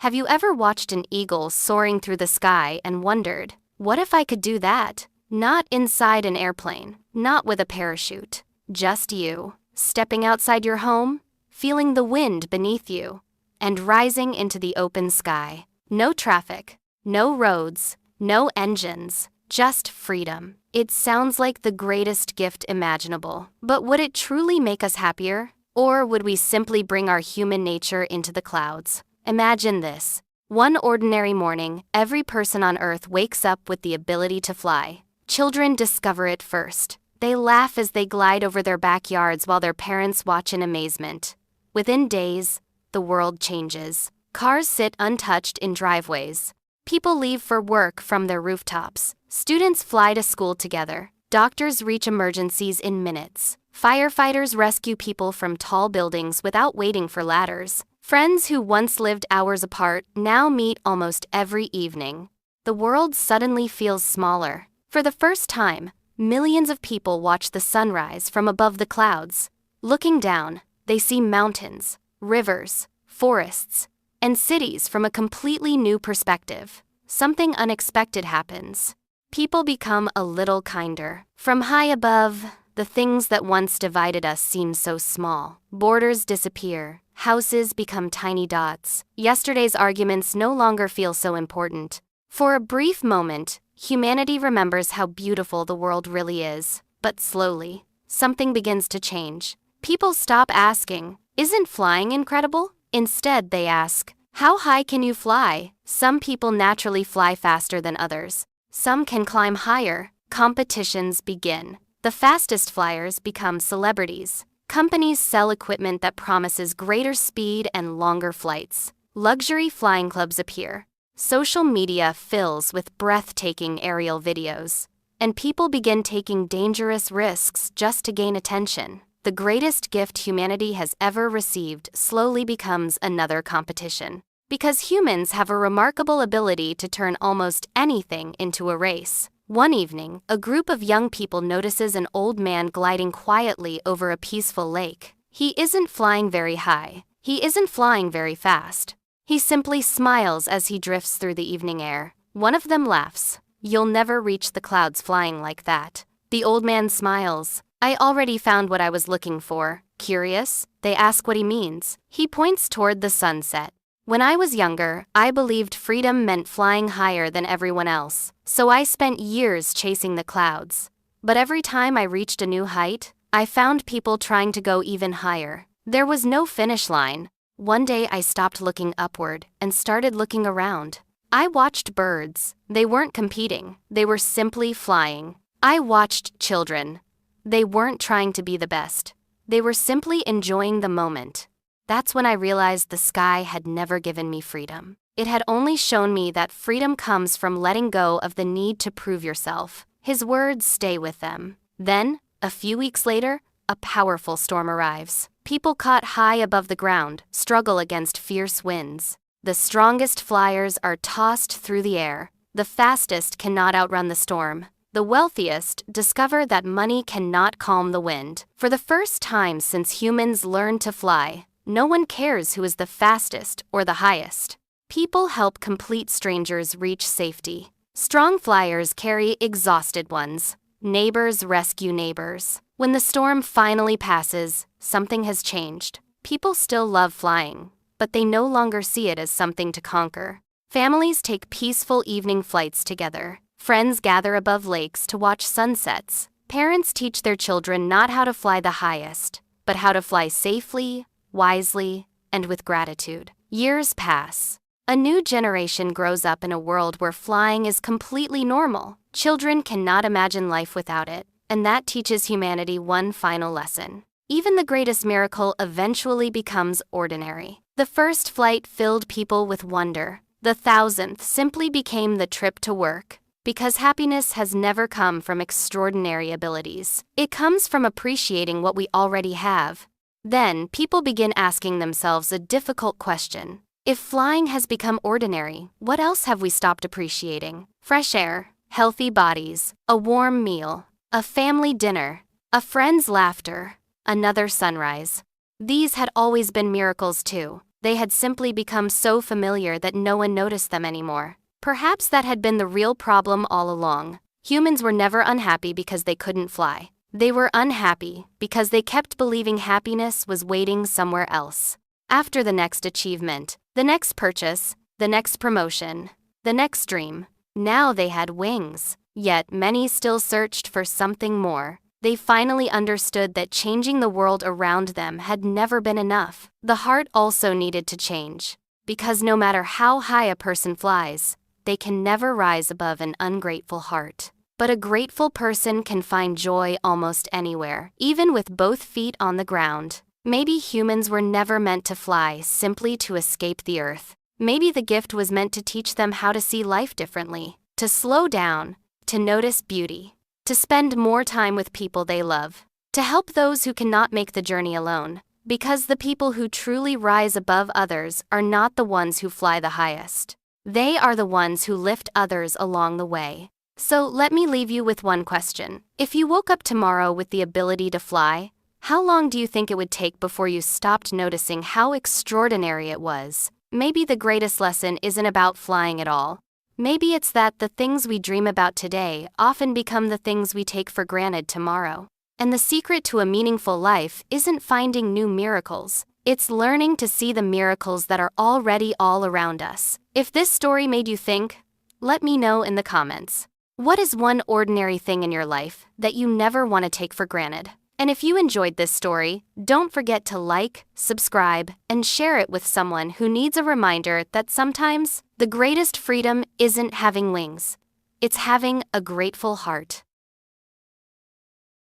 Have you ever watched an eagle soaring through the sky and wondered, what if I could do that? Not inside an airplane, not with a parachute. Just you, stepping outside your home, feeling the wind beneath you, and rising into the open sky. No traffic, no roads, no engines, just freedom. It sounds like the greatest gift imaginable. But would it truly make us happier? Or would we simply bring our human nature into the clouds? Imagine this. One ordinary morning, every person on Earth wakes up with the ability to fly. Children discover it first. They laugh as they glide over their backyards while their parents watch in amazement. Within days, the world changes. Cars sit untouched in driveways. People leave for work from their rooftops. Students fly to school together. Doctors reach emergencies in minutes. Firefighters rescue people from tall buildings without waiting for ladders. Friends who once lived hours apart now meet almost every evening. The world suddenly feels smaller. For the first time, millions of people watch the sunrise from above the clouds. Looking down, they see mountains, rivers, forests, and cities from a completely new perspective. Something unexpected happens. People become a little kinder. From high above, the things that once divided us seem so small. Borders disappear. Houses become tiny dots. Yesterday's arguments no longer feel so important. For a brief moment, humanity remembers how beautiful the world really is. But slowly, something begins to change. People stop asking, "Isn't flying incredible?" Instead, they ask, "How high can you fly?" Some people naturally fly faster than others. Some can climb higher. Competitions begin. The fastest flyers become celebrities. Companies sell equipment that promises greater speed and longer flights. Luxury flying clubs appear. Social media fills with breathtaking aerial videos. And people begin taking dangerous risks just to gain attention. The greatest gift humanity has ever received slowly becomes another competition. Because humans have a remarkable ability to turn almost anything into a race. One evening, a group of young people notices an old man gliding quietly over a peaceful lake. He isn't flying very high. He isn't flying very fast. He simply smiles as he drifts through the evening air. One of them laughs. "You'll never reach the clouds flying like that." The old man smiles. "I already found what I was looking for." Curious, they ask what he means. He points toward the sunset. "When I was younger, I believed freedom meant flying higher than everyone else, so I spent years chasing the clouds. But every time I reached a new height, I found people trying to go even higher. There was no finish line. One day I stopped looking upward and started looking around. I watched birds. They weren't competing. They were simply flying. I watched children. They weren't trying to be the best. They were simply enjoying the moment. That's when I realized the sky had never given me freedom. It had only shown me that freedom comes from letting go of the need to prove yourself." His words stay with them. Then, a few weeks later, a powerful storm arrives. People caught high above the ground struggle against fierce winds. The strongest flyers are tossed through the air. The fastest cannot outrun the storm. The wealthiest discover that money cannot calm the wind. For the first time since humans learned to fly, no one cares who is the fastest or the highest. People help complete strangers reach safety. Strong flyers carry exhausted ones. Neighbors rescue neighbors. When the storm finally passes, something has changed. People still love flying, but they no longer see it as something to conquer. Families take peaceful evening flights together. Friends gather above lakes to watch sunsets. Parents teach their children not how to fly the highest, but how to fly safely, wisely, and with gratitude. Years pass. A new generation grows up in a world where flying is completely normal. Children cannot imagine life without it, and that teaches humanity one final lesson. Even the greatest miracle eventually becomes ordinary. The first flight filled people with wonder. The 1,000th simply became the trip to work. Because happiness has never come from extraordinary abilities. It comes from appreciating what we already have. Then, people begin asking themselves a difficult question. If flying has become ordinary, what else have we stopped appreciating? Fresh air, healthy bodies, a warm meal, a family dinner, a friend's laughter, another sunrise. These had always been miracles too. They had simply become so familiar that no one noticed them anymore. Perhaps that had been the real problem all along. Humans were never unhappy because they couldn't fly. They were unhappy because they kept believing happiness was waiting somewhere else. After the next achievement, the next purchase, the next promotion, the next dream, now they had wings. Yet many still searched for something more. They finally understood that changing the world around them had never been enough. The heart also needed to change. Because no matter how high a person flies, they can never rise above an ungrateful heart. But a grateful person can find joy almost anywhere, even with both feet on the ground. Maybe humans were never meant to fly simply to escape the earth. Maybe the gift was meant to teach them how to see life differently, to slow down, to notice beauty, to spend more time with people they love, to help those who cannot make the journey alone. Because the people who truly rise above others are not the ones who fly the highest. They are the ones who lift others along the way. So let me leave you with one question. If you woke up tomorrow with the ability to fly, how long do you think it would take before you stopped noticing how extraordinary it was? Maybe the greatest lesson isn't about flying at all. Maybe it's that the things we dream about today often become the things we take for granted tomorrow. And the secret to a meaningful life isn't finding new miracles. It's learning to see the miracles that are already all around us. If this story made you think, let me know in the comments. What is one ordinary thing in your life that you never want to take for granted? And if you enjoyed this story, don't forget to like, subscribe, and share it with someone who needs a reminder that sometimes the greatest freedom isn't having wings. It's having a grateful heart.